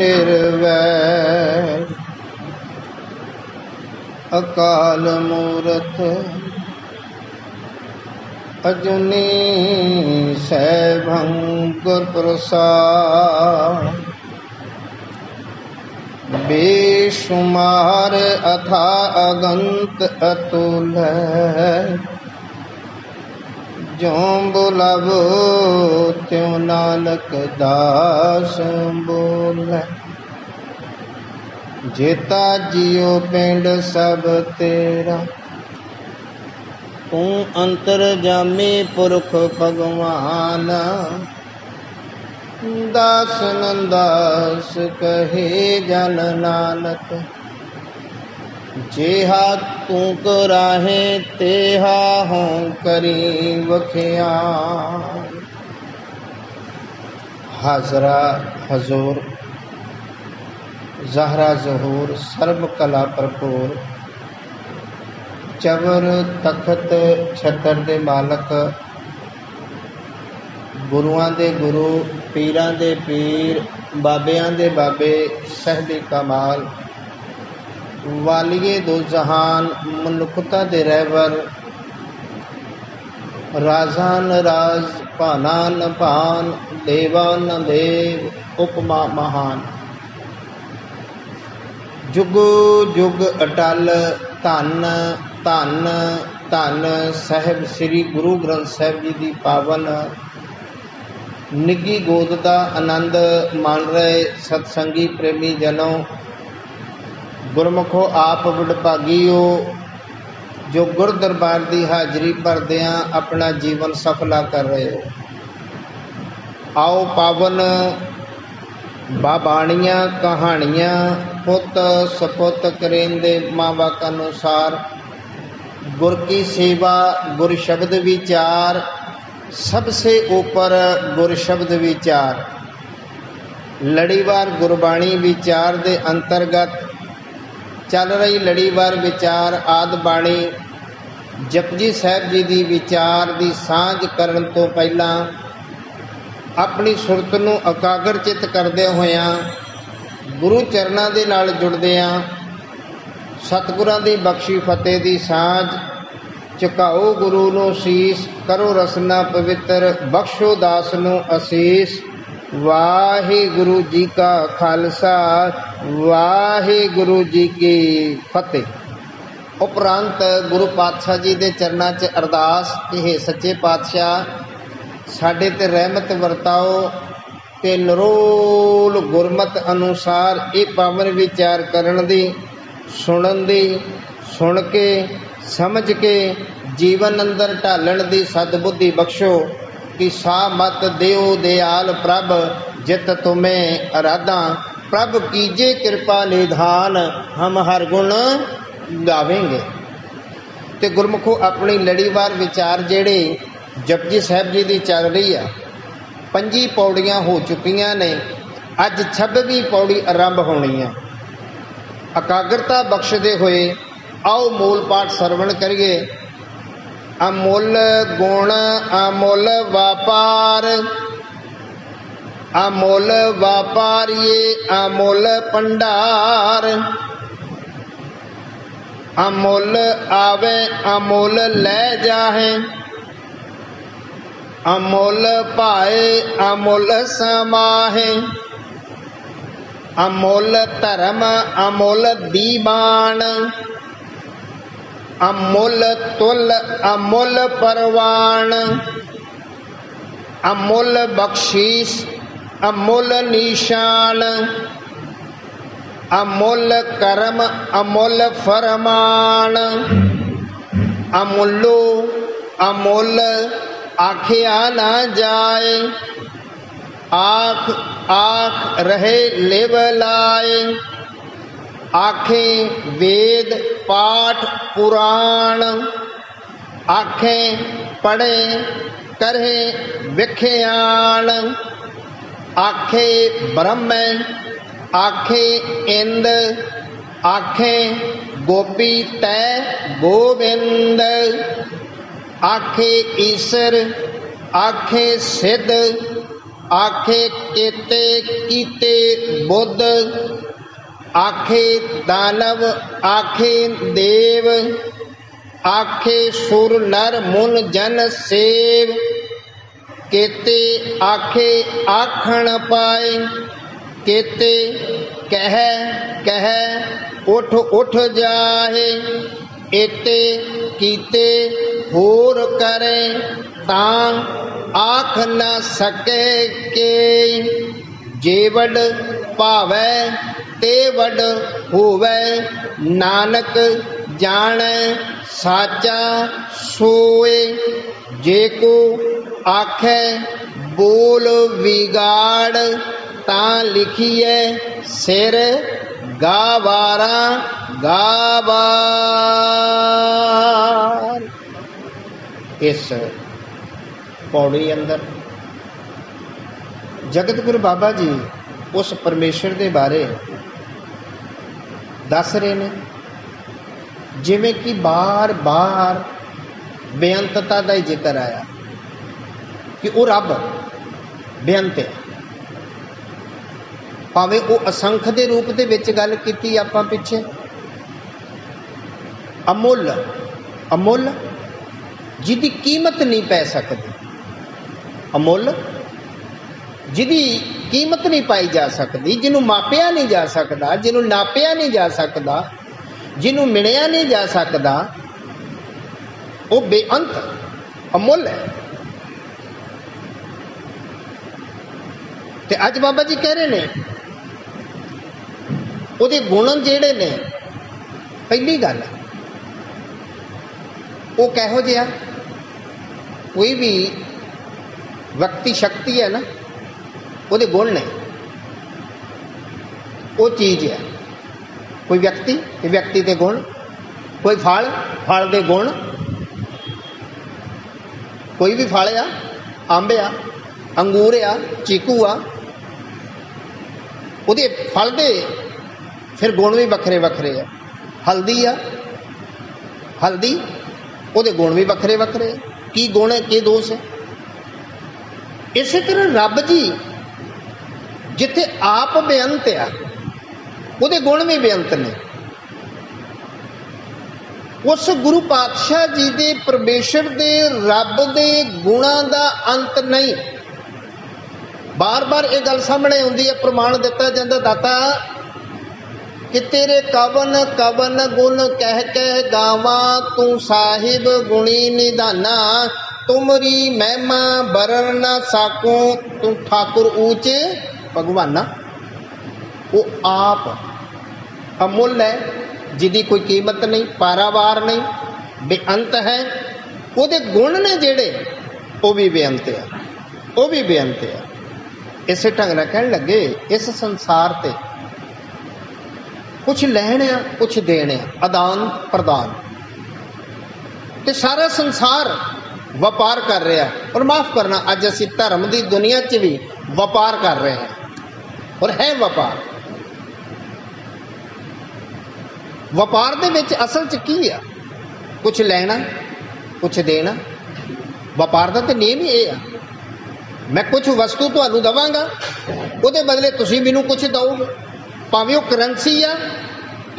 निर्वैर। अकाल मूरत अजूनी सैभं गुर प्रसाद। बेशुमार अथा अगंत अतुल ज्यों बुलावो त्यों नानक दास बोले। जेता जियो पिंड सब तेरा तू अंतरजामी पुरख भगवान। दास नंदास कहे जन नानक जेहा तू कराहे तेहा हों करी वखियान। हाजरा हजूर ज़हरा ज़हूर सर्व कला भरपूर चवर तखत छतर दे मालक गुरुआं दे गुरु पीरां दे पीर बाबियां दे बाबे सहबे कमाल वालिए दो जहान मनुखता दे रहबर राजान राज भानान भान देवान देव उपमा महान। जुग जुग अटल धन धन धन साहिब श्री गुरु ग्रंथ साहिब जी की पावन निगी गोद का आनंद मान रहे सतसंगी प्रेमी जनों। गुरमुखो आप वडभागीओ जो गुर दरबार की हाजरी भरदियां अपना जीवन सफला कर रहे हो। आओ पावन बाबाणियां कहानियां पुत सपुत करेंदे माँ बाप अनुसार गुर की सेवा गुर शब्द विचार सबसे ऊपर गुर शब्द विचार। लड़ीवार गुरबाणी विचार दे अंतर्गत चल रही लड़ीवार विचार आद बाणी जपजी साहब जी की विचार की सांझ करन तो पहला अपनी सुरत नूं एकाग्र चित करदे होया गुरु चरनां दे नाल जुड़दियां सतगुरां दी बख्शी फतेह दी सांझ झुकाओ गुरु नूं शीस करो रसना पवित्र बख्शो दास नूं असीस। वाहिगुरु जी का खालसा वाहिगुरु जी की फतेह। उपरंत गुरु पातशाह जी दे चरनां च अरदास कि हे सच्चे पातशाह साडे ते रहमत वरताओ ते नरोल गुरमत अनुसार ये पावन विचार करन दी सुनन दी सुन के समझ के जीवन अंदर ढालण दी सदबुद्धि बख्शो कि सा मत देओ दयाल प्रभ जित तुम्हें अराधा। प्रभ कीजे कृपा निधान हम हर गुण गावेंगे। ते गुरमुखो अपनी लड़ीवार विचार जेड़े जपजी साहब जी की चल रही है 5 पौड़ियां हो चुकियां ने अज 26वीं पौड़ी आरंभ होनी है। एकाग्रता बख्शदे हुए आओ मूल पाठ सरवण करिए। अमुल गुण अमुल व्यापार अमुल व्यापारिये अमुल भंडार। अमुल आवे अमुल ले जाहे अमुल पाए अमुल समाहे। अमुल धर्म अमुल दीवान अमुल तुल अमुल परवान। अमुल बख्शीश अमुल निशान अमुल कर्म अमुल फरमान। अमुलो अमुल आखिया ना जाए आख आख रहे लेव लाए। आखे वेद पाठ पुराण आखे पढ़े करे विख्यान। आखे ब्रह्म आखे इंद आखे गोपी तय गोविंद। आखे ईश्वर आखे सिद्ध आखे केते कीते बुद्ध, आखे दानव आखे देव, आखे सुर नर मुन जन सेव, केते आखे आखण पाए, केते कह कह उठ उठ जाहे, एते कीते होर करे, तां आख न सके के, जे वड भावै ते वड होवै, नानक जाने साचा सोए, जे को आखे बोल विगाड़, तां लिखिए सिर गावारा गावार। इस पौड़ी अंदर जगत गुरु बाबा जी उस परमेश्वर के बारे दस रहे ने, जिमें कि बार बार बेअंतता का ही जिक्र आया कि वो रब बेअंत है। भावें वो असंख के रूप के विच गल की आपां पिछे, अमुल अमुल जिहदी कीमत नहीं पै सकती, अमुल जिहदी कीमत नहीं पाई जा सकती, जिन्हों मापिया नहीं जा सकता, जिन्हों नापिया नहीं जा सकता, जिन्हों मिणिया नहीं जा सकता, वो बेअंत अमुल है। ते अज बाबा जी कह रहे ने उहदे गुण जिहड़े ने, पहली गल वो कहो जिहा कोई भी व्यक्ति शक्ति है ना, उहदे गुण ने, वो चीज है। कोई व्यक्ति ते व्यक्ति के गुण, कोई फल फल के गुण, कोई भी फल आ, अंब आ, अंगूर आ, चीकू आ, उहदे फल दे फिर गुण भी वखरे वखरे है। हल्दी आ, हल्दी उहदे गुण भी वखरे वखरे है। की गुण है, की दोष है। इस तरह रब जी जिथे आप बेअंत आ, उहदे गुण भी बेअंत ने। उस गुरु पातशाह जी दे परमेश्वर दे रब दे गुणां दा अंत नहीं। बार बार ये गल सामने आउंदी है, प्रमाण दिता जाता दाता कि तेरे कवन कवन गुण कह कह गावा, तू साहिब गुणी निधाना, तुमरी महिमा बरन न साको, तू ठाकुर ऊंचे भगवाना। वो आप अमुल है, जिदी कोई कीमत नहीं, पारावार नहीं, बेअंत है। उहदे गुण ने जेड़े वो भी बेअंत है, वो भी बेअंत है। इस ढंग नाल कहण लगे इस संसार ते कुछ लैणे कुछ देणे, आदान प्रदान, ते सारा संसार व्यापार कर रहा है। और माफ करना, अज असीं धर्म की दुनिया च भी व्यापार कर रहे हैं, और है व्यापार। व्यापार दे विच असल च की है? कुछ लेना कुछ देना। व्यापार का तो नियम ही ये है, मैं कुछ वस्तु तुहानू दवांगा, उहदे बदले तुसीं मैनू कुछ दोगे, भावें वो करंसी आ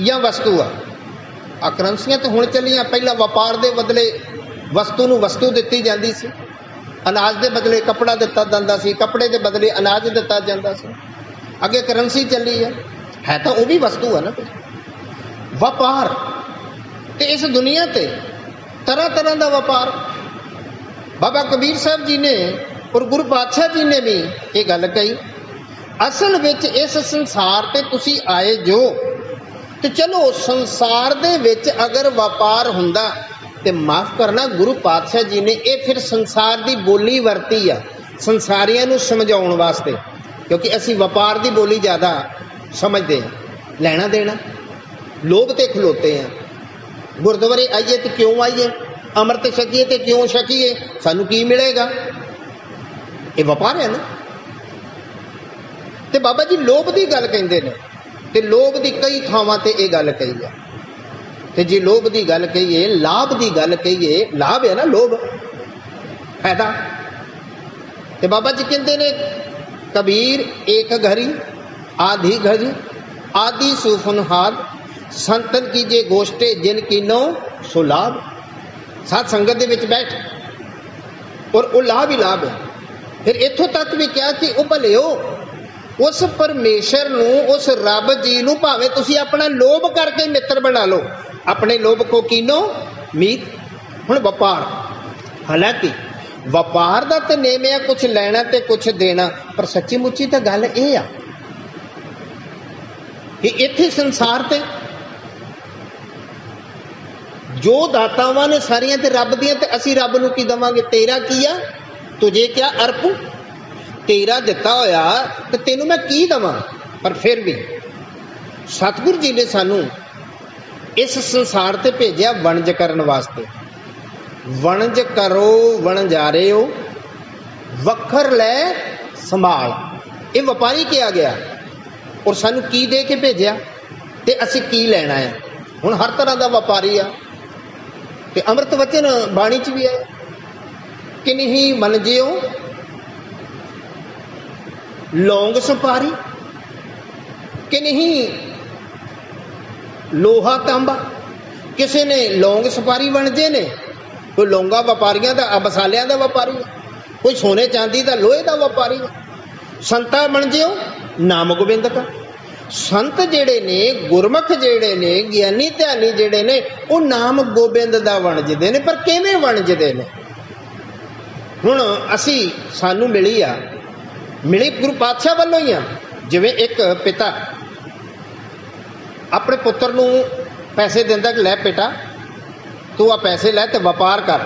या वस्तु आ। करंसियां तो हुण चलियां, पहला व्यापार के बदले वस्तु नू वस्तु दित्ती जाती सी, अनाज के बदले कपड़ा दिता जाता सी, कपड़े के बदले अनाज दिता जाता सी, अगे करंसी चली है तो वह भी वस्तु है ना। व्यापार ते इस दुनिया ते तरह तरह का व्यापार। बाबा कबीर साहब जी ने और गुरु पातशाह जी ने भी ये गल कही, असल विच इस संसार ते तुसी आए जो, तो चलो संसार दे विच अगर व्यापार हुंदा ते माफ करना, गुरु पातशाह जी ने ये फिर संसार की बोली वरती आ संसारियों नू समझाउण वास्ते, क्योंकि असी व्यापार की बोली ज़्यादा समझते हैं, लेना देना, लोभ ते खलोते हैं। गुरुद्वारे आइए तो क्यों आइए, अमृत छकीए तो क्यों छकीए, सानू की मिलेगा, ये व्यापार है ना। ते बाबा जी लोभ की गल कहते हैं, ते लोभ की कई थावां ते ये गल कही है। ते जे लोभ की गल कहीए, लाभ की गल कहीए, लाभ है ना, लोभ फायदा। ते बाबा जी कहते हैं कबीर एक घड़ी आधी घड़ी आदि सुफनहाद संतन की जे गोष्ठे जिन कीनो सो लाभ। साध संगत दे विच बैठ और वो लाभ ही लाभ है। फिर इत्थों तक भी क्या कि वो भले हो उस परमेश्वर नू उस रब जी नू भावें तुसीं अपना लोभ करके मित्र बना लो, अपने लोभ को कीनो मीत। हुण वपार, हालांकि वपार दा ते नेम है कुछ लेना ते कुछ देना, पर सच्ची मुच्ची तो गल ये आ कि इत्थे संसार ते जो दातावां ने सारियां ते रब दियां, ते असीं रब नू की देवांगे? तेरा की आ, तुझे क्या अर्प, तेरा दिता होया ते तेनू मैं की देवां? पर फिर भी सतगुरु जी ने सानू इस संसार ते भेजिया वणज करन वास्ते। वणज करो वणजारे हो वखर लै संभाल, ये व्यापारी किया गया। और सानू की दे के भेजिया ते असीं की लेना है? हुण हर तरह का व्यापारी आ ते अमृत वचन बाणी च भी है कि नहीं मनजियो लौंग सुपारी कि नहीं लोहा तांबा। किसी ने लौंग सुपारी वणजे ने, कोई लौंगा व्यापारियों का मसालियां का व्यापारी, कोई सोने चांदी का लोहे का व्यापारी। संता वणजियो नाम गोबिंद का। संत जेड़े ने, गुरमुख जेड़े ने, ज्ञानी ध्यानी जेड़े ने, वो नाम गोबिंद दा वणजदे ने। पर किवें वणजदे ने? हुण असी सानू मिली आ, मिली गुरु पातशाह वालों ही आ। जिवें एक पिता अपने पुत्र नू पैसे दिंदा कि लै बेटा तू आ पैसे लै ते व्यापार कर,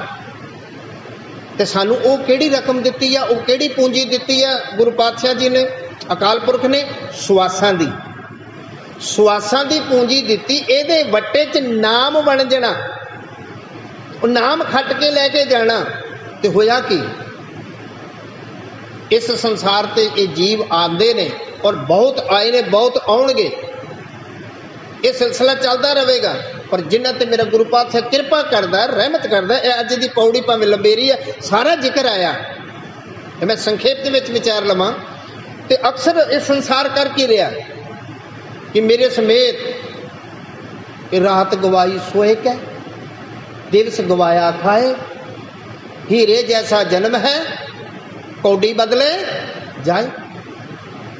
ते सानू वो किहड़ी रकम दित्ती आ, वो किहड़ी पूंजी दित्ती आ गुरु पातशाह जी ने, अकाल पुरख ने? सुआसां दी, सुआसां दी पूंजी दित्ती। इहदे वट्टे च नाम वणजना, नाम खट के लैके जाना। ते होया कि इस संसार ते ये जीव आंदे ने और बहुत आए ने, बहुत आउणगे। ये सिलसिला चलता रहेगा। पर जिन्हां ते मेरा गुरु पातशाह कृपा करदा, रहमत करदा, अज दी पौड़ी भावें लंबेरी है, सारा जिक्र आया। मैं संखेप दे विच विचार लवां ते अक्सर इस संसार कर की रहा कि मेरे समेत रात गवाई सोए कै, दिवस गवाया खाए, हीरे जैसा जन्म है कौडी बदले जाए।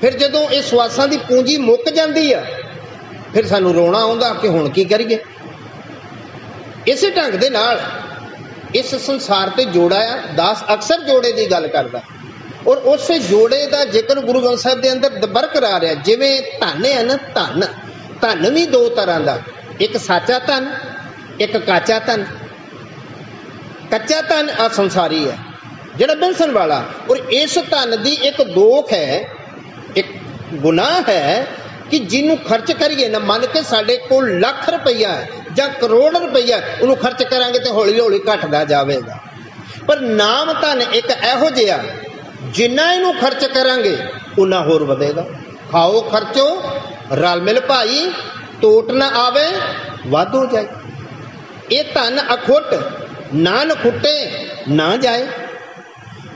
फिर जदों इस सुआसां दी पूंजी मुक जाती है, फिर सानू रोना आउंदा कि हुण की करिए। इस ढंग दे नाल इस संसार ते जोड़ा आ। दास अक्सर जोड़े की गल करदा और उस जोड़े का जिक्र गुरु ग्रंथ साहिब के अंदर बरकरार है। जिवें धन है ना, धन, धन भी दो तरह का, एक साचा धन, एक काचा धन। कच्चा धन आ संसारी है जिहड़ा बिनसन वाला, और इस धन की एक दोख है, एक गुनाह है कि जिन्हों खर्च करिए ना, मन के साडे कोल लाख रुपया या करोड़ रुपया, उन्होंने खर्च करांगे तो हौली हौली घटदा जावेगा। पर नाम धन एक इहो जिहा जिन्ना इनू खर्च करांगे उन्ना होर वधेगा। खाओ खर्चो रल मिल भाई, टोट ना आवे वध हो जाए। ये धन अखुट ना नखुटे ना जाए।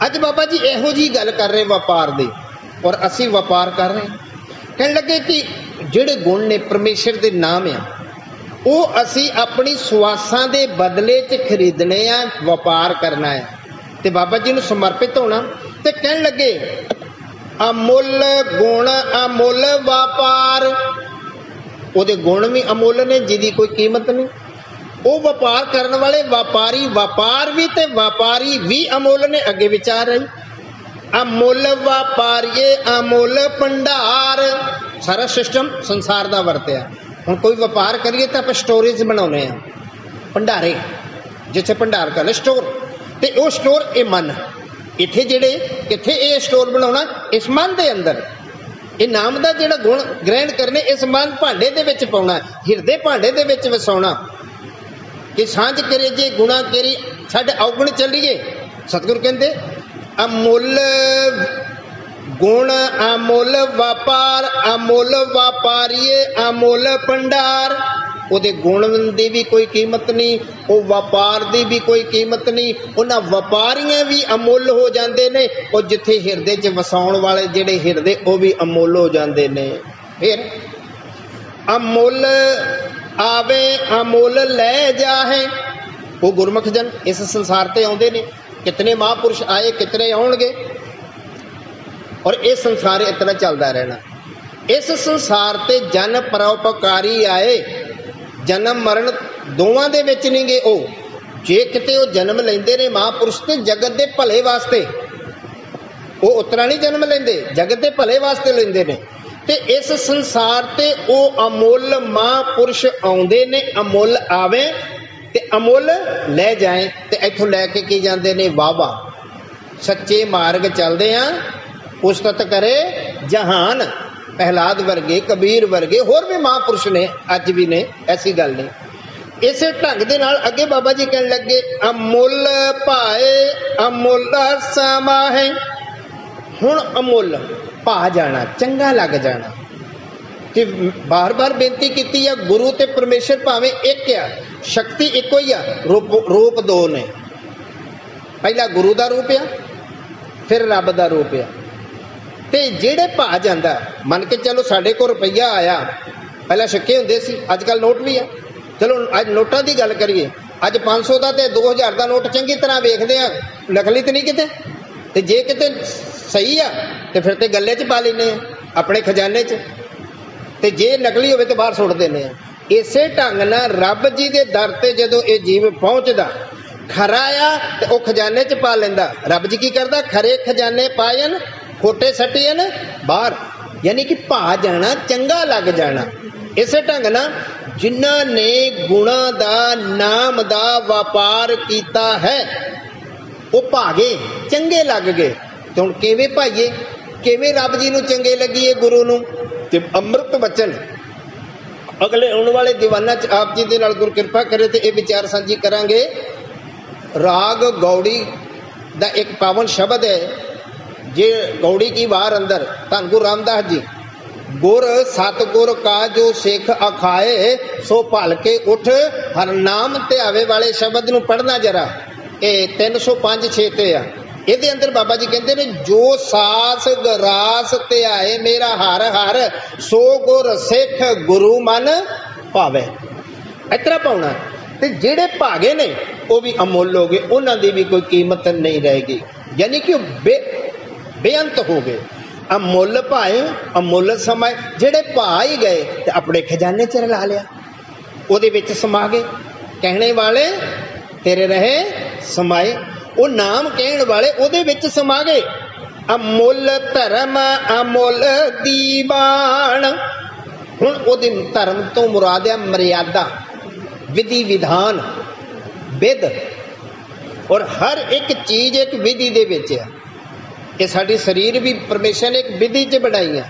अज बाबा जी इहो जी गल कर रहे व्यापार दी, और असी व्यापार कर रहे हैं। कहने लगे कि जिहड़े गुण ने परमेश्वर दे नाम आ, वो असी अपनी सुआसां दे बदले च खरीदने आ, व्यापार करना है ते बाबा जी नूं समर्पित होना। ते कहने लगे अमुल गुण अमुल व्यापार, उहदे गुण भी अमुल ने जिहदी कोई कीमत नहीं। वो व्यापार करने वाले व्यापारी, व्यापार भी ते व्यापारी भी अमुल ने। अगे विचार है अमुल व्यापारीए अमुल भंडार। सारा सिस्टम संसार का वरत्या। हुण कोई व्यापार करिए तो आप स्टोरेज बनाने, भंडारे जिथे भंडार कर स्टोर, ते वो स्टोर ये मन इत्थे जेड़े किथे ये स्टोर बनाना, इस मन के अंदर ये नाम का जिहड़ा गुण ग्रहण करने, इस मन भांडे दे विच पाउणा, हिरदे भांडे दे विच वसाउणा कि सांझ करे जे गुणा करी साडे अवगुण चलीए। सतगुरु कहंदे अमुल गुण अमुल व्यापार अमुल व्यापारीए अमुल भंडार। ਉਹਦੇ ਗੁਣ ਦੀ ਵੀ ਕੋਈ ਕੀਮਤ ਨਹੀਂ, ਉਹ ਵਪਾਰ ਦੀ ਵੀ ਕੋਈ ਕੀਮਤ ਨਹੀਂ। ਉਹਨਾਂ ਵਪਾਰੀਆਂ ਵੀ ਅਮੁੱਲ ਹੋ ਜਾਂਦੇ ਨੇ, ਉਹ ਜਿੱਥੇ ਹਿਰਦੇ 'ਚ ਵਸਾਉਣ ਵਾਲੇ ਜਿਹੜੇ ਹਿਰਦੇ ਉਹ ਵੀ ਅਮੁੱਲ ਹੋ ਜਾਂਦੇ ਨੇ। ਫਿਰ ਅਮੁੱਲ ਆਵੇ ਅਮੁੱਲ ਲੈ ਜਾਹੇ, ਉਹ ਗੁਰਮੁਖ ਜਨ ਇਸ ਸੰਸਾਰ ਤੇ ਆਉਂਦੇ ਨੇ। ਕਿਤਨੇ ਮਹਾਂਪੁਰਸ਼ ਆਏ, ਕਿਤਨੇ ਆਉਣਗੇ, ਔਰ ਇਹ ਸੰਸਾਰ ਇਸ ਤਰ੍ਹਾਂ ਚੱਲਦਾ ਰਹਿਣਾ। ਇਸ ਸੰਸਾਰ ਤੇ ਜਨ ਪਰਉਪਕਾਰੀ ਆਏ, ਜਨਮ ਮਰਨ ਦੋਵਾਂ ਦੇ ਵਿੱਚ ਨਹੀਂ ਗੇ ਉਹ। ਜੇ ਕਿਤੇ ਉਹ ਜਨਮ ਲੈਂਦੇ ਨੇ ਮਹਾਂਪੁਰਸ਼ ਤੇ ਜਗਤ ਦੇ ਭਲੇ ਵਾਸਤੇ, ਉਹ ਉਤਰਾ ਨਹੀਂ ਜਨਮ ਲੈਂਦੇ, ਜਗਤ ਦੇ ਭਲੇ ਵਾਸਤੇ ਲੈਂਦੇ ਨੇ। ਤੇ ਇਸ ਸੰਸਾਰ ਤੇ ਉਹ ਅਮੁੱਲ ਮਹਾਂਪੁਰਸ਼ ਆਉਂਦੇ ਨੇ, ਅਮੁੱਲ ਆਵੇ ਤੇ ਅਮੁੱਲ ਲੈ ਜਾਏ। ਤੇ ਇੱਥੋਂ ਲੈ ਕੇ ਕੀ ਜਾਂਦੇ ਨੇ? ਵਾਹਵਾ। ਸੱਚੇ ਮਾਰਗ ਚੱਲਦੇ ਆ, ਉਸਤਤ ਕਰੇ ਜਹਾਨ। ਪ੍ਰਹਿਲਾਦ ਵਰਗੇ, ਕਬੀਰ ਵਰਗੇ ਹੋਰ ਵੀ ਮਹਾਂਪੁਰਸ਼ ਨੇ, ਅੱਜ ਵੀ ਨੇ, ਐਸੀ ਗੱਲ ਨਹੀਂ। ਇਸੇ ਢੰਗ ਦੇ ਨਾਲ ਅੱਗੇ ਬਾਬਾ ਜੀ ਕਹਿਣ ਲੱਗੇ, ਅਮੁੱਲ ਭਾਏ ਅਮੁੱਲ ਸਮਾਹੇ। ਹੁਣ ਅਮੁੱਲ ਭਾ ਜਾਣਾ, ਚੰਗਾ ਲੱਗ ਜਾਣਾ। ਤੇ ਬਾਰ-ਬਾਰ ਬੇਨਤੀ ਕੀਤੀ ਆ, ਗੁਰੂ ਤੇ ਪਰਮੇਸ਼ਰ ਭਾਵੇਂ ਇੱਕ ਆ, ਸ਼ਕਤੀ ਇੱਕੋ ਹੀ ਆ, ਰੂਪ ਦੋ ਨੇ। ਪਹਿਲਾ ਗੁਰੂ ਦਾ ਰੂਪ ਆ, ਫਿਰ ਰੱਬ ਦਾ ਰੂਪ ਆ। ਤੇ ਜਿਹੜੇ ਭਾ ਜਾਂਦਾ, ਮੰਨ ਕੇ ਚਲੋ ਸਾਡੇ ਕੋਲ ਰੁਪਈਆ ਆਇਆ, ਪਹਿਲਾਂ ਸਿੱਕੇ ਹੁੰਦੇ ਸੀ, ਅੱਜ ਕੱਲ੍ਹ ਨੋਟ ਵੀ ਆ। ਚਲੋ ਅੱਜ ਨੋਟਾਂ ਦੀ ਗੱਲ ਕਰੀਏ, ਅੱਜ 500 ਦਾ ਤੇ 2000 ਦਾ ਨੋਟ ਚੰਗੀ ਤਰ੍ਹਾਂ ਵੇਖਦੇ ਆ, ਨਕਲੀ ਤੇ ਨਹੀਂ ਕਿਤੇ। ਤੇ ਜੇ ਕਿਤੇ ਸਹੀ ਆ ਤੇ ਫਿਰ ਤੇ ਗੱਲੇ 'ਚ ਪਾ ਲੈਂਦੇ ਆ, ਆਪਣੇ ਖਜ਼ਾਨੇ 'ਚ। ਤੇ ਜੇ ਨਕਲੀ ਹੋਵੇ ਤੇ ਬਾਹਰ ਸੁੱਟ ਦਿੰਦੇ ਆ। ਇਸੇ ਢੰਗ ਨਾਲ ਰੱਬ ਜੀ ਦੇ ਦਰ ਤੇ ਜਦੋਂ ਇਹ ਜੀਵ ਪਹੁੰਚਦਾ, ਖਰਾ ਆ ਤੇ ਉਹ ਖਜ਼ਾਨੇ 'ਚ ਪਾ ਲੈਂਦਾ। ਰੱਬ ਜੀ ਕੀ ਕਰਦਾ? ਖਰੇ ਖਜ਼ਾਨੇ ਪਾਇਨ, ਖੋਟੇ ਸੱਟੀਆਂ ਬਾਹਰ। ਯਾਨੀ ਕਿ ਭਾ ਜਾਣਾ, ਚੰਗਾ ਲੱਗ ਜਾਣਾ। ਇਸੇ ਢੰਗ ਨਾਲ ਜਿਨ੍ਹਾਂ ਨੇ ਗੁਣਾਂ ਦਾ, ਨਾਮ ਦਾ ਵਪਾਰ ਕੀਤਾ ਹੈ, ਉਹ ਭਾਗੇ, ਚੰਗੇ ਲੱਗ ਗਏ। ਤੇ ਹੁਣ ਕਿਵੇਂ ਭਾਈਏ, ਕਿਵੇਂ ਰੱਬ ਜੀ ਨੂੰ ਚੰਗੇ ਲੱਗੀਏ, ਗੁਰੂ ਨੂੰ? ਤੇ ਅੰਮ੍ਰਿਤ ਬਚਨ ਅਗਲੇ ਆਉਣ ਵਾਲੇ ਦੀਵਾਨਾਂ 'ਚ ਆਪ ਜੀ ਦੇ ਨਾਲ ਗੁਰੂ ਕਿਰਪਾ ਕਰੇ ਤੇ ਇਹ ਵਿਚਾਰ ਸਾਂਝੀ ਕਰਾਂਗੇ। ਰਾਗ ਗੌੜੀ ਦਾ ਇੱਕ ਪਾਵਨ ਸ਼ਬਦ ਹੈ, ਜੇ ਗੌੜੀ ਕੀ ਵਾਰ ਅੰਦਰ ਧੰਨ ਗੁਰੂ ਰਾਮਦਾਸ ਜੀ, ਗੁਰ ਸਤਿਗੁਰ ਕਾ ਜੋ ਸਿੱਖ ਅਖਾਏ, ਸੋ ਭਲ ਕੇ ਉਠ ਹਰ ਨਾਮ ਧਿਆਵੇ ਵਾਲੇ ਸ਼ਬਦ ਨੂੰ ਪੜ੍ਹਨਾ ਜਰਾ। ਇਹ 305-6 ਤੇ ਆ। ਇਹਦੇ ਅੰਦਰ ਬਾਬਾ ਜੀ ਕਹਿੰਦੇ ਨੇ, ਜੋ ਸਾਸ ਗਰਾਸ ਧਿਆਏ ਮੇਰਾ ਹਰ ਹਰ, ਸੋ ਗੁਰ ਸਿੱਖ ਗੁਰੂ ਮਨ ਭਾਵੇ। ਇਤਰਾ ਪਾਉਣਾ। ਤੇ ਜਿਹੜੇ ਭਾਗੇ ਨੇ ਉਹ ਵੀ ਅਮੁੱਲ ਹੋ ਗਏ, ਉਹਨਾਂ ਦੀ ਵੀ ਕੋਈ ਕੀਮਤ ਨਹੀਂ ਰਹੇਗੀ। ਯਾਨੀ ਕਿ ਬੇਅੰਤ ਹੋ ਗਏ। ਅਮੁੱਲ ਭਾਏ ਅਮੁੱਲ ਸਮਾਏ। ਜਿਹੜੇ ਭਾ ਹੀ ਗਏ ਤੇ ਆਪਣੇ ਖਜ਼ਾਨੇ 'ਚ ਰਲਾ ਲਿਆ, ਉਹਦੇ ਵਿੱਚ ਸਮਾ ਗਏ। ਕਹਿਣੇ ਵਾਲੇ ਤੇਰੇ ਰਹੇ ਸਮਾਏ, ਉਹ ਨਾਮ ਕਹਿਣ ਵਾਲੇ ਉਹਦੇ ਵਿੱਚ ਸਮਾ ਗਏ। ਅਮੁੱਲ ਧਰਮ ਅਮੁੱਲ ਦੀਵਾਨ। ਹੁਣ ਉਹਦੇ ਧਰਮ ਤੋਂ ਮੁਰਾਦ ਹੈ ਮਰਿਆਦਾ, ਵਿਧੀ ਵਿਧਾਨ, ਵਿਧ। ਔਰ ਹਰ ਇੱਕ ਚੀਜ਼ ਇੱਕ ਵਿਧੀ ਦੇ ਵਿੱਚ ਹੈ। ਇਹ ਸਾਡੀ ਸਰੀਰ ਵੀ ਪਰਮੇਸ਼ਰ ਨੇ ਇੱਕ ਵਿਧੀ 'ਚ ਬਣਾਈ ਆ।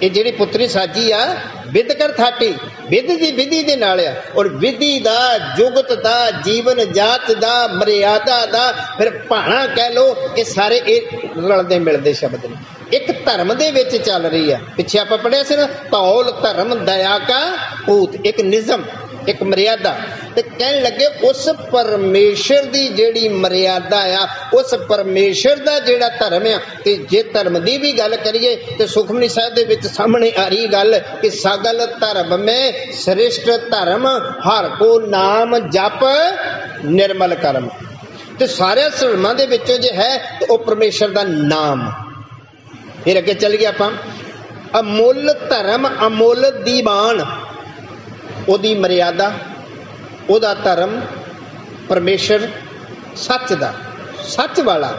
ਇਹ ਜਿਹੜੀ ਪੁੱਤਰੀ ਸਾਜੀ ਆ, ਵਿਧ ਕਰ ਥਾਟੀ, ਵਿਧ ਦੀ ਵਿਧੀ ਦੇ ਨਾਲ ਆ। ਔਰ ਵਿਧੀ ਦਾ, ਜੁਗਤ ਦਾ, ਜੀਵਨ ਜਾਤ ਦਾ, ਮਰਿਆਦਾ ਦਾ, ਫਿਰ ਭਾਣਾ ਕਹਿ ਲੋ, ਇਹ ਸਾਰੇ ਇਹ ਰਲਦੇ ਮਿਲਦੇ ਸ਼ਬਦ ਨੇ। ਇੱਕ ਧਰਮ ਦੇ ਵਿੱਚ ਚੱਲ ਰਹੀ ਆ। ਪਿੱਛੇ ਆਪਾਂ ਪੜ੍ਹਿਆ ਸੀ ਨਾ, ਧੌਲ ਧਰਮ ਦਇਆ ਕਾ ਪੂਤ, ਇੱਕ ਨਿਜ਼ਮ, ਇੱਕ ਮਰਿਆਦਾ। ਤੇ ਕਹਿਣ ਲੱਗੇ ਉਸ ਪਰਮੇਸ਼ਰ ਦੀ ਜਿਹੜੀ ਮਰਿਆਦਾ ਆ, ਉਸ ਪਰਮੇਸ਼ਰ ਦਾ ਜਿਹੜਾ ਧਰਮ ਆ। ਤੇ ਜੇ ਧਰਮ ਦੀ ਵੀ ਗੱਲ ਕਰੀਏ ਤੇ ਸੁਖਮਨੀ ਸਾਹਿਬ ਦੇ ਵਿੱਚ ਸਾਹਮਣੇ ਆ ਰਹੀ ਗੱਲ ਕਿ ਸਗਲ ਧਰਮ ਮੈਂ ਸ੍ਰਿਸ਼ਟ ਧਰਮ, ਹਰ ਕੋ ਨਾਮ ਜਪ ਨਿਰਮਲ ਕਰਮ। ਤੇ ਸਾਰੇ ਧਰਮਾਂ ਦੇ ਵਿੱਚੋਂ ਜੇ ਹੈ ਤੇ ਉਹ ਪਰਮੇਸ਼ਰ ਦਾ ਨਾਮ। ਫਿਰ ਅੱਗੇ ਚੱਲ ਗਏ ਆਪਾਂ, ਅਮੁੱਲ ਧਰਮ ਅਮੁੱਲ ਦੀਵਾਨ। ਉਹਦੀ ਮਰਿਆਦਾ, ਉਹਦਾ ਧਰਮ, ਪਰਮੇਸ਼ਰ ਸੱਚ ਦਾ, ਸੱਚ ਵਾਲਾ,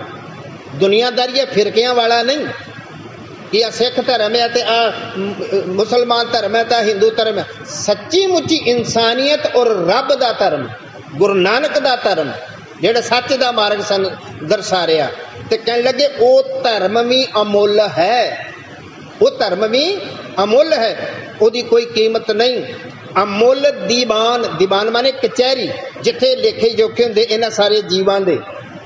ਦੁਨੀਆਦਾਰੀ ਫਿਰਕਿਆਂ ਵਾਲਾ ਨਹੀਂ ਕਿ ਆ ਸਿੱਖ ਧਰਮ ਹੈ ਤੇ ਆ ਮੁਸਲਮਾਨ ਧਰਮ ਹੈ ਤਾਂ ਹਿੰਦੂ ਧਰਮ ਹੈ। ਸੱਚੀ ਮੁੱਚੀ ਇਨਸਾਨੀਅਤ ਔਰ ਰੱਬ ਦਾ ਧਰਮ, ਗੁਰੂ ਨਾਨਕ ਦਾ ਧਰਮ, ਜਿਹੜਾ ਸੱਚ ਦਾ ਮਾਰਗ ਦਰਸਾ ਰਿਹਾ। ਤੇ ਕਹਿਣ ਲੱਗੇ ਉਹ ਧਰਮ ਵੀ ਅਮੁੱਲ ਹੈ, ਉਹ ਧਰਮ ਵੀ ਅਮੁੱਲ ਹੈ, ਉਹਦੀ ਕੋਈ ਕੀਮਤ ਨਹੀਂ। ਅਮੁੱਲ ਦੀਵਾਨ, ਦੀਵਾਨ ਮਾਨੇ ਕਚਹਿਰੀ, ਜਿੱਥੇ ਲੇਖੇ ਜੋਖੇ ਹੁੰਦੇ ਇਹਨਾਂ ਸਾਰੇ ਜੀਵਾਂ ਦੇ।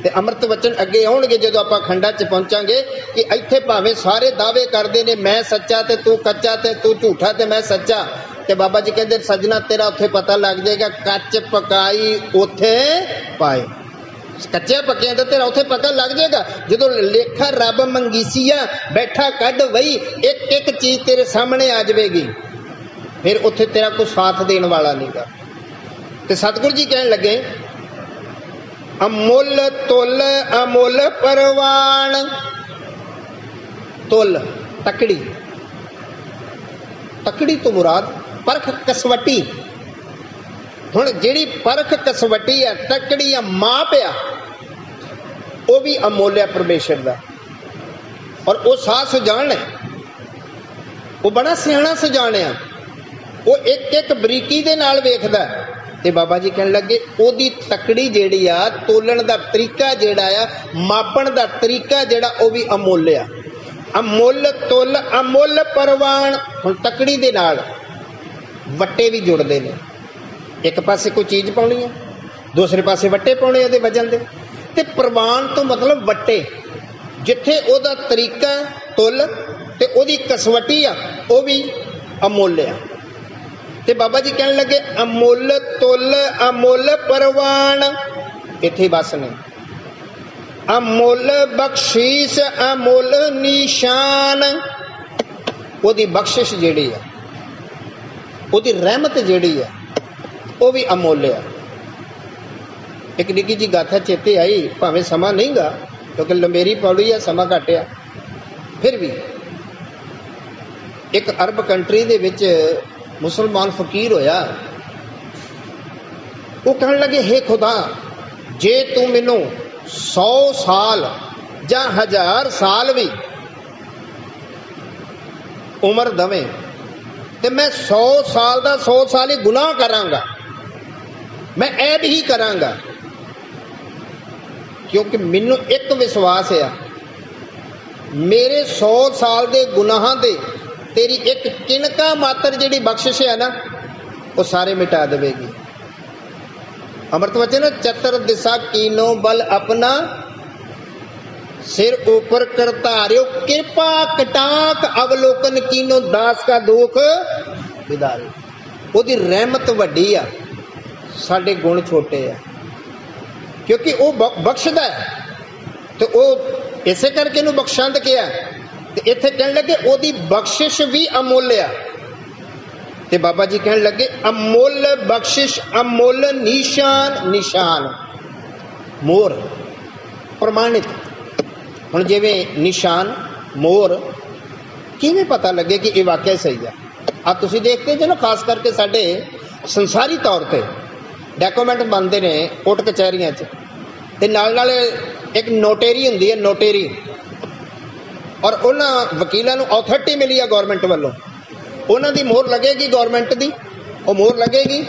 ਤੇ ਅੰਮ੍ਰਿਤ ਵਚਨ ਅੱਗੇ ਆਉਣਗੇ ਜਦੋਂ ਆਪਾਂ ਖੰਡਾਂ 'ਚ ਪਹੁੰਚਾਂਗੇ ਕਿ ਇੱਥੇ ਭਾਵੇਂ ਸਾਰੇ ਦਾਅਵੇ ਕਰਦੇ ਨੇ, ਮੈਂ ਸੱਚਾ ਤੇ ਤੂੰ ਕੱਚਾ, ਤੇ ਤੂੰ ਝੂਠਾ ਤੇ ਮੈਂ ਸੱਚਾ। ते बाबा जी कहते सजना तेरा उत्थे पता लग जाएगा, कच पकाई उथे पाए। कच्चे पक्किया तो तेरा उत्थे पता लग जाएगा। जो लेखा रब मंगीसिया बैठा कद वही एक एक चीज तेरे सामने आ जाएगी, फिर उत्थे तेरा कोई साथ देने वाला नहीं गा। ते सतगुरु जी कहन लगे अमुल तुल अमुल परवान। तुल तकड़ी, तकड़ी तो मुराद परख कसवटी। हुण जिहड़ी परख कसवटी है, तकड़ी है, माप आ, वो भी अमुल है परमेश्वर दा। और वो साह सुजान है, वो बड़ा सियाणा सुजान है, वो एक एक बरीकी दे नाल वेखदा। ते बाबा जी कहन लगे ओदी तकड़ी जिहड़ी आ, तोलण दा तरीका जिहड़ा आ, मापण दा तरीका जिहड़ा, वो भी अमुल आ। अमुल तुल अमुल परवान। हुण तकड़ी दे नाल वट्टे भी जुड़दे ने। एक पासे कोई चीज पाउणी है, दूसरे पासे वट्टे पाउणे उहदे वजन दे। ते परवान तो मतलब वट्टे, जिथे ओदा तरीका तुल ते ओदी कसवटी आ, वो भी अमुल आ। ते बाबा जी कहने लगे अमुल तुल अमुल परवान। इत्थे बस नहीं, अमुल बख्शीश अमुल निशान। ओदी बख्शिश जिहड़ी है, ओदी रहमत जिहड़ी है, वो भी अमुल है। एक निक्की जी गाथा चेते आई, भावें समा नहीं गा क्योंकि लंबेरी पौड़ी है, समा घट आ, फिर भी एक अरब कंट्री दे विच मुसलमान फकीर होया। वो कहने लगे हे खुदा, जे तू मैनू 100 साल या 1000 साल भी उम्र दवे ते मैं 100 साल का 100 साल ही गुनाह करांगा, मैं ऐब ही करांगा, क्योंकि मैनू एक विश्वास है मेरे 100 साल के गुनाहां दे तेरी एक किनका मात्र जिहड़ी बख्शिश है ना, वो सारे मिटा देगी। अमृत वचन चतर दिशा कीनो बल अपना सिर ऊपर करतार्यो, कृपा कटाक अवलोकन कीनो दास का दुख विदारे। ओदी रहमत वड्डी आ, साडे गुण छोटे आ, क्योंकि वो बख्शदा है। तो वो इसे करके नूं बख्शंद किया। ते इत्थे कहण लगे ओदी बख्शिश भी अमुल आ। ते बाबा जी कहण लगे अमुल बख्शिश अमुल निशान। निशान मोर प्रमाणित। हुण जिवें निशान मोर किवें पता लगे कि ये वाकई सही है। अब तुसीं देखते जो ना, खास करके साडे संसारी तौर पर डॉक्यूमेंट बनते ने कोर्ट कचहरियां च, ते नाल नाल एक नोटेरी हुंदी है, नोटेरी, और उन्हां वकीलों नूं अथॉरिटी मिली है गौरमेंट वालों, उन्हां दी मोहर लगेगी, गौरमेंट दी वो मोहर लगेगी,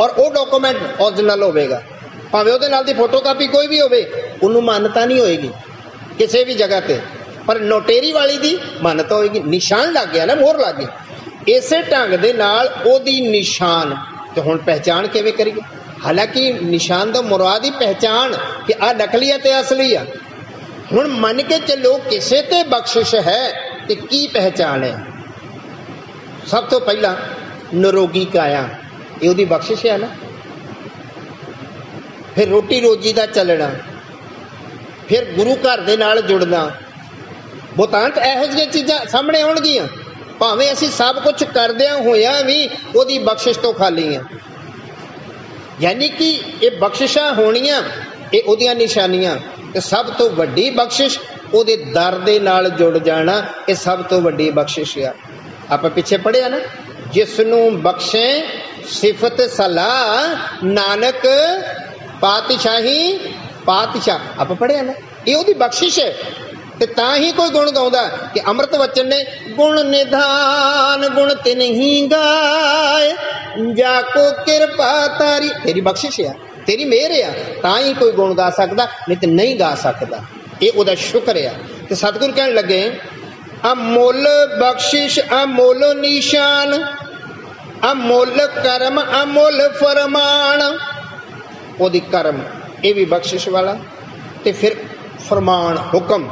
और वो डॉक्यूमेंट ओरिजिनल होवेगा। भावें उहदे नाल दी फोटोकापी कोई भी होवे, उन्होंने मान्यता नहीं होएगी किसी भी जगह ते, पर नोटेरी वाली दी मान्यता होएगी। निशान लग गया ना, मोहर लग गई। इसे ढंग दे नाल ओदी निशान। तो हुण पहचान किवें करिए? हालांकि निशान दा मुराद ही पहचान कि आ नकली है ते असली है। हुण मन के चलो किसे ते बख्शिश है ते की पहचान है? सब तो पहला निरोगी काया, ये ओदी बख्शिश है ना। फिर रोटी रोजी दा चलना, फिर गुरु घर दे नाल जुड़ना, बहुतांत इहो जिहियां चीज़ां सामने आउणगियां। भावें असीं सब कुछ करदिआं होइआं भी ओदी बख्शिश तो खाली हैं। यानी कि ये बख्शिशां होणियां, ये ओदियां निशानियां। ते सब तो वड्डी बख्शिश ओदे दर दे नाल जुड़ जाना, ये सब तो वड्डी बख्शिश आ। आपां पिछे पढ़िआ ना, जिसनूं बख्शे सिफत सलाह नानक पातशाही पातशाह। आपां पढ़िआ ना, ये ओदी बख्शिश है। ते तां ही कोई गुण गाउंदा कि अमृत वचन ने गुण निधान गुण तिन ही गाए जाको कृपा तारी। तेरी बख्शिश है, तेरी मेहर है, तां ही कोई गुण गा सकदा, नहीं तो नहीं गा सकदा। ये ओदा शुक्र है। ते सतगुरु कहण लगे अमुल बख्शिश अमुल निशान, अमुल कर्म अमुल फरमान। ओदी कर्म ये भी बख्शिश वाला, ते फिर फरमान हुक्म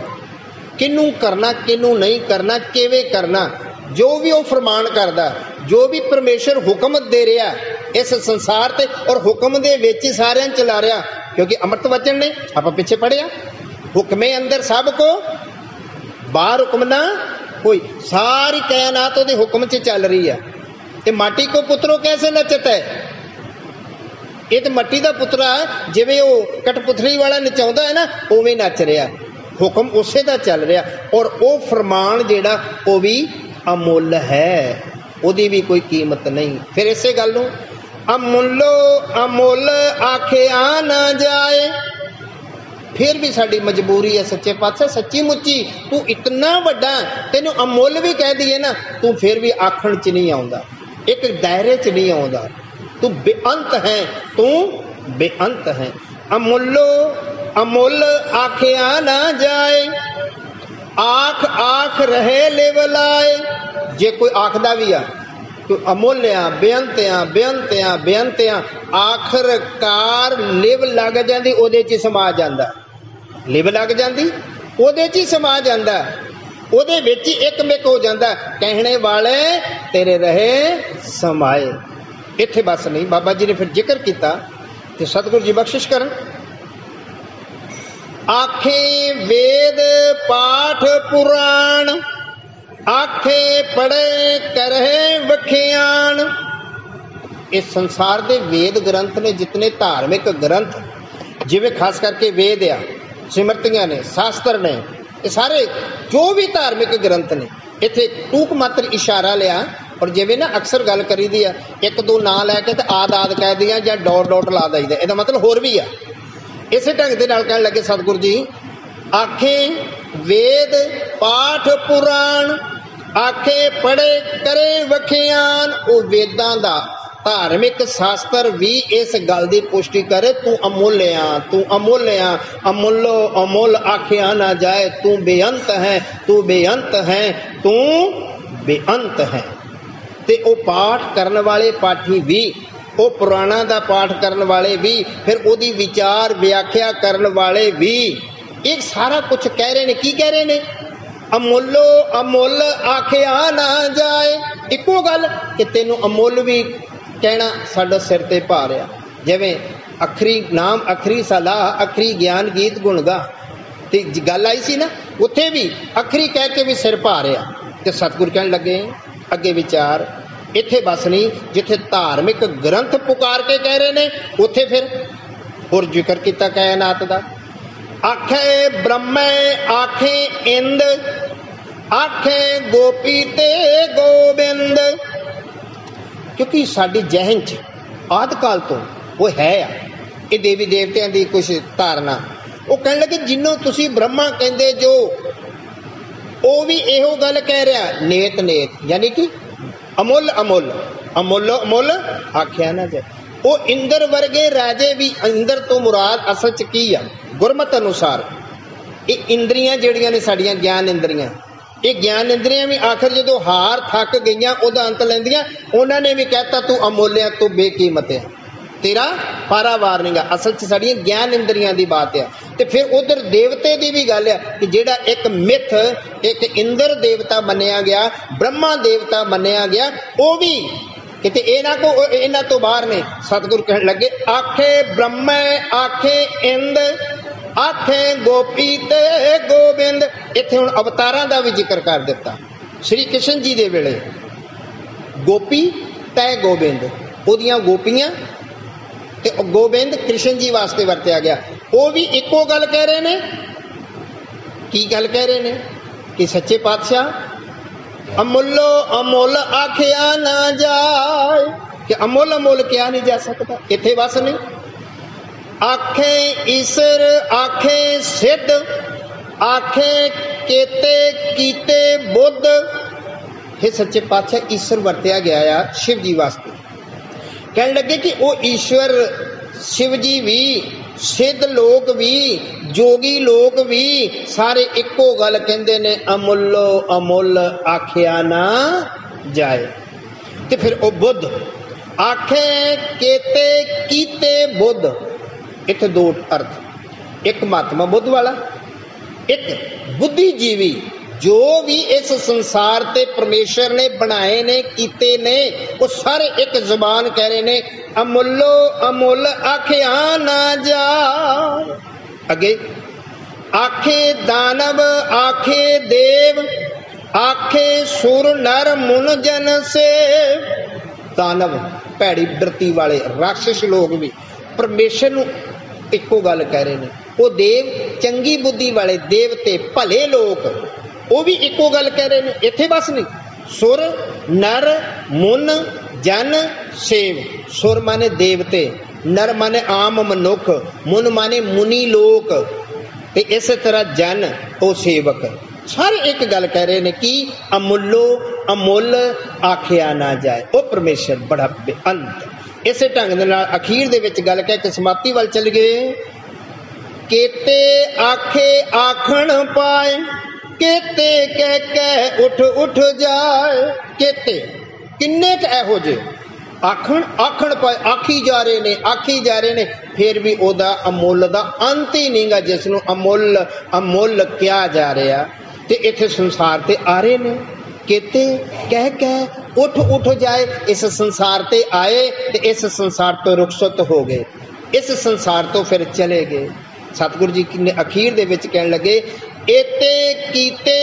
किनू करना किनू नहीं करना, किवें करना, जो भी वो फरमान करदा, जो भी परमेश्वर हुक्म दे रहा इस संसार ते, और हुक्म दे विच ही सारिਆਂ चला रहा, क्योंकि अमृत वचन ने आप पिछे पढ़िया, हुक्मे अंदर सब को बाहर हुक्म ना कोई, सारी कायनात उहदे हुक्म च चल रही है। ते माटी को पुत्रो कैसे नचता है, ये तो मट्टी का पुत्रा है, जिवें वो कठपुतली वाला नचाउंदा है ना, उवें नच रहा, हुक्म उसे दा चल रहा, और वो फरमान जिहड़ा वो भी अमुल है, उहदी भी कोई कीमत नहीं। फिर इसे गल नूं अमुलो अमुल आखिया ना जाए, फिर भी साडी मजबूरी है सच्चे पातशाह, सच्ची मुच्ची तू इतना वड्डा, तेनू अमुल भी कह दईए ना, तू फिर भी आखण च नहीं आउंदा, एक दायरे च नहीं आउंदा, तू बेअंत है, तू बेअंत है। अमुलो अमुल आखिया ना जाए, आख आख रहे लेवलाए, जे कोई आखदा भी आ तो अमुल आ, बेअंत आ, बेअंत आ, बेअंत आ, आखिरकार लिव लग जाती, ओदे च समा जांदा, लिव लग जाती ओदे च समा जांदा, ओदे विच एक मिक हो जाता, कहने वाले तेरे रहे समाए। इत्थे बस नहीं, बाबा जी ने फिर जिक्र किया, ते सतगुरु जी बख्शिश करन, आखे वेद पाठ पुराण, आखे पढ़े करे वखियान। इस संसार के वेद ग्रंथ ने, जितने धार्मिक ग्रंथ, जिवें खास करके वेद आ, सिमरतियां ने, शास्त्र ने, ये सारे जो भी धार्मिक ग्रंथ ने, इत्थे टूक मात्र इशारा लिया, और जिवें ना अक्सर गल करी दी है, एक दो नां लैके ते आद आद कह दिया जां डॉट डॉट ला दईदा, इहदा मतलब होर भी आ। इसे ढंग दे नाल कहण लगे सतगुरु जी, आखे वेद पाठ पुराण, आखे पढ़े करे वखियान। वो वेदां दा धार्मिक शास्त्र भी इस गल की पुष्टि करे, तू अमुल आ, तू अमुल आ, अमुलो अमुल आखिया ना जाए, तू बेअंत है, तू बेअंत है, तू बेअंत है। ते ओ पाठ करने वाले पाठी भी, वो पुराणा दा पाठ करने वाले भी, फिर ओदी विचार व्याख्या करने वाले भी, एक सारा कुछ कह रहे ने। की कह रहे ने? अमुलो अमुल आखिया ना जाए। इको गल कि तेनू अमुल भी कहना साडा सिर ते भार आ। जिवें अखरी नाम, अखरी सलाह, अखरी ज्ञान गीत गुण गा, ते गल आई सी ना, उत्थे भी अखरी कह के भी सिर भार आ। ते सतगुर कहन लगे अगे विचार, इत्थे बस नहीं, जिथे धार्मिक ग्रंथ पुकार के कह रहे ने, उत्थे फिर होर जिक्र किया कायनात दा। आखे ब्रह्म आखे इंद, आखे गोपी ते गोबिंद। क्योंकि साडी जहन च आद काल तो वो है ये देवी देवतियां दी कुछ धारणा। वो कहने लगे जिन्हों तुसी ब्रह्मा कहंदे जो, वो भी इहो गल कह रहा नेत नेत, यानी कि अमुल अमुल, अमुल अमुल आख्या ना जाए। वो इंद्र वर्गे राजे भी, इंद्र तो मुराद असल च की आ गुरमत अनुसार, ये इंद्रियां जिहड़ियां ने साडियां ज्ञान इंद्रियां, ये ज्ञान इंद्रियां भी आखिर जो हार थक गईयां, उहदा अंत लैंदियां, उन्होंने भी कहता तू अमोलिया, तू बेकीमत है, तेरा पारावार नहीं गा। असल च साडियां ज्ञान इंद्रियां दी बात है। ते फिर उधर देवते दी भी गल है कि जिहड़ा एक मिथ, एक इंद्र देवता मन्निया गया, ब्रह्मा देवता मन्निया गया, वो भी किते इन्हां तो बाहर ने। सतगुरु कहण लगे आखे ब्रह्म आखे इंद, आखे गोपी ते गोबिंद। इत्थे हुण अवतारां दा भी जिक्र कर दिता। श्री कृष्ण जी दे वेले गोपी ते गोबिंद, ओदियां गोपियां ते गोबिंद कृष्ण जी वास्ते वरत्या गया। वो भी इको गल कह रहे ने। की गल कह रहे ने? कि सच्चे पातशाह अमुलो अमुल आखिया ना जाए, कि अमुल अमुल क्या नहीं जा सकता। इत्थे बस नहीं, आखे ईसर आखे सिद्ध, आखे केते कीते बुद्ध। हे सच्चे पातशाह ईश्वर वरत्या गया या शिव जी वास्ते। कहने लगे कि वो ईश्वर शिव जी भी, सिद्ध लोग भी, जोगी लोग भी सारे इको गल कहंदे ने, अमुलो अमुल आखिया ना जाए। ते फिर वो बुद्ध आखे केते कीते बुद्ध। इत्थे दो अर्थ, एक महात्मा बुद्ध वाला, एक बुद्धिजीवी जो भी इस संसार ते परमेश्वर ने बनाए ने कीते ने वो सारे एक जुबान कह रहे ने अमुल्लो अमुल आखिया ना जा। अगे आखे दानव आखे देव आखे सुर नर मुन जन से। दानव भैड़ी बिरती वाले राक्षस लोग भी परमेश्वर नूं इक्को गल कह रहे ने। वो देव चंगी बुद्धि वाले देवते भले लोग वो भी इक्को गल कह रहे हैं। इत्थे बस नहीं, सुर नर मुन जन सेव। सुर माने देवते, नर माने आम मनुख, मुन माने मुनि लोक, ते इस तरह जन वो सेवक। सारे एक गल कह रहे हैं कि अमुल्लो अमुल आखिया ना जाए। वो परमेश्वर बड़ा बेअंत। इस ढंग दे नाल अखीर दे विच गल कह के समाप्ति वाल चल गए। केते आखे आखण पाए केते कह कह उठ उठ जाए। केते किन्ने क इहो जे आखण आखण पाए आखी जा रहे ने आखी जा रहे ने, फिर भी ओदा अमुल दा अंत ही नहींगा जिसनों अमुल अमुल किया जा रहा। ते इत्थे संसार ते आ रहे ने केते कह कह उठ उठ जाए। इस संसार ते आए ते इस संसार तो रुखसत हो गए, इस संसार तो फिर चले गए। सतगुरु जी ने अखीर दे विच कहन लगे एते कीते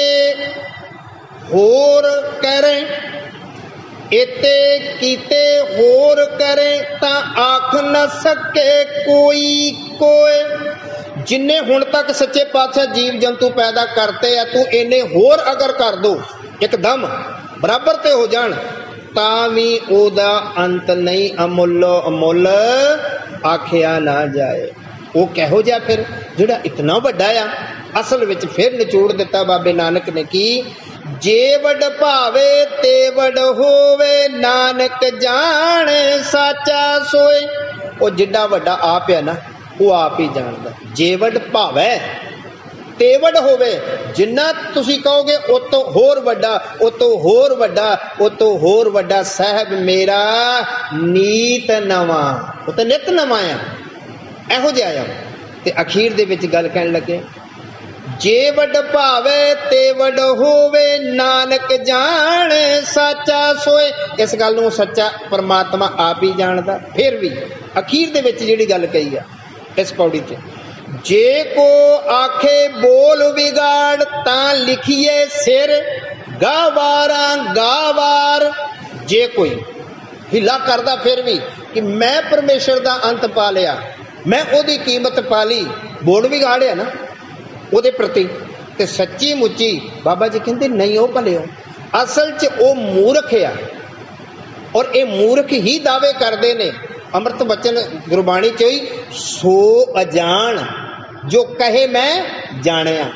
होर करे, एते कीते होर करे ता आख न सके कोई कोय। जिन्ने हुण तक सच्चे पातशाह जीव जंतु पैदा करते हैं, तू इन्ने होर अगर कर दो एकदम बराबर ते हो जान तां भी ओदा अंत नहीं अमुल्लो अमुल आखिया ना जाए। वो कहो जा फिर जिहड़ा इतना वड्डा आ। असल विच फिर निचोड़ दिता बाबे नानक ने कि जे वड भावे ते वड होवे नानक जाने साचा सोए। वो जिड्डा वड्डा आप है ना वो आप ही जानदा। जे वड भावे ते वड होवे, जिन्ना तुसी कहोगे ओ तो होर वड्डा ओ तो होर वड्डा ओ तो होर वड्डा। साहब मेरा नीत नवा, वो तो नित नवा आ इहो जिहा आ। ते अखीर दे विच गल कहन लगे जे वड भावे ते वड होवे नानक जाने साचा सोए। इस गल नूं सच्चा परमात्मा आप ही जानदा। फिर भी अखीर दे विच जिहड़ी गल कही आ इस पौड़ी च, जे को आखे बोल विगाड़ तां लिखिए सिर गावारा गावार। जे कोई हिला करदा फिर भी कि मैं परमेश्वर दा अंत पा लिया, मैं ओदी कीमत पा ली, बोल विगाड़िया ना ओदे प्रति, ते सच्ची मुच्ची बाबा जी कहते नहीं हो भले हो। असल च वो मूर्ख आ और ये मूर्ख ही दावे करते ने। अमृत बचन गुरबाणी च ही सो अजान जो कहे मैं जानिया,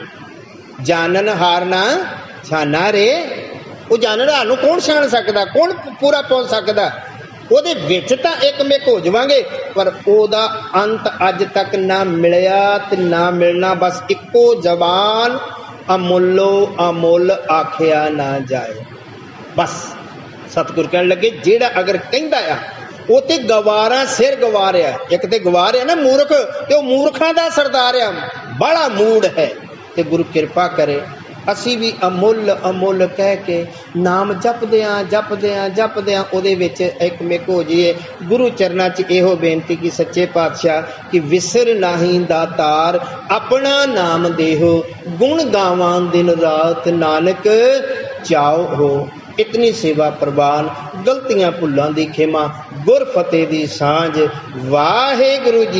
जानन हारना छाना रे। वो जानन हार नूं कौन छान सकदा, कौन पूरा पहुंच सकदा। ਉਹਦੇ ਵਿੱਚ ਤਾਂ ਇੱਕ ਮਿਕ ਹੋ ਜਾਵਾਂਗੇ ਪਰ ਉਹਦਾ ਅੰਤ ਅੱਜ ਤੱਕ ਨਾ ਮਿਲਿਆ ਤੇ ਨਾ ਮਿਲਣਾ। ਬਸ ਇੱਕੋ ਜ਼ਬਾਨ ਅਮੁੱਲੋ ਅਮੁੱਲ ਆਖਿਆ ਨਾ ਜਾਏ। ਬਸ ਸਤਿਗੁਰ ਕਹਿਣ ਲੱਗੇ ਜਿਹੜਾ ਅਗਰ ਕਹਿੰਦਾ ਆ ਉਹ ਤੇ ਗਵਾਰਾ ਸਿਰ ਗਵਾਰਿਆ। ਇੱਕ ਤੇ ਗਵਾਰਿਆ ਨਾ ਮੂਰਖ, ਤੇ ਉਹ ਮੂਰਖਾਂ ਦਾ ਸਰਦਾਰ ਆ, ਬੜਾ ਮੂਡ ਹੈ। ਤੇ ਗੁਰੂ ਕਿਰਪਾ ਕਰੇ ਅਸੀਂ ਵੀ ਅਮੁੱਲ ਅਮੁੱਲ ਕਹਿ ਕੇ ਨਾਮ ਜਪਦਿਆਂ ਜਪਦਿਆਂ ਜਪਦਿਆਂ ਉਹਦੇ ਵਿੱਚ ਇੱਕ ਮਿਕ ਹੋ ਜਾਈਏ। ਗੁਰੂ ਚਰਨਾਂ 'ਚ ਇਹੋ ਬੇਨਤੀ ਕਿ ਸੱਚੇ ਪਾਤਸ਼ਾਹ ਕਿ ਵਿਸਰ ਨਾਹੀਂ ਦਾਤਾਰ ਆਪਣਾ ਨਾਮ ਦੇਹੋ, ਗੁਣ ਗਾਵਾਂ ਦਿਨ ਰਾਤ ਨਾਨਕ ਚਾਓ ਹੋ। इतनी सेवा प्रवान, गलतियां भुलां दी खेमा, गुर फतेह दी सांझ। वाहे गुरु जी।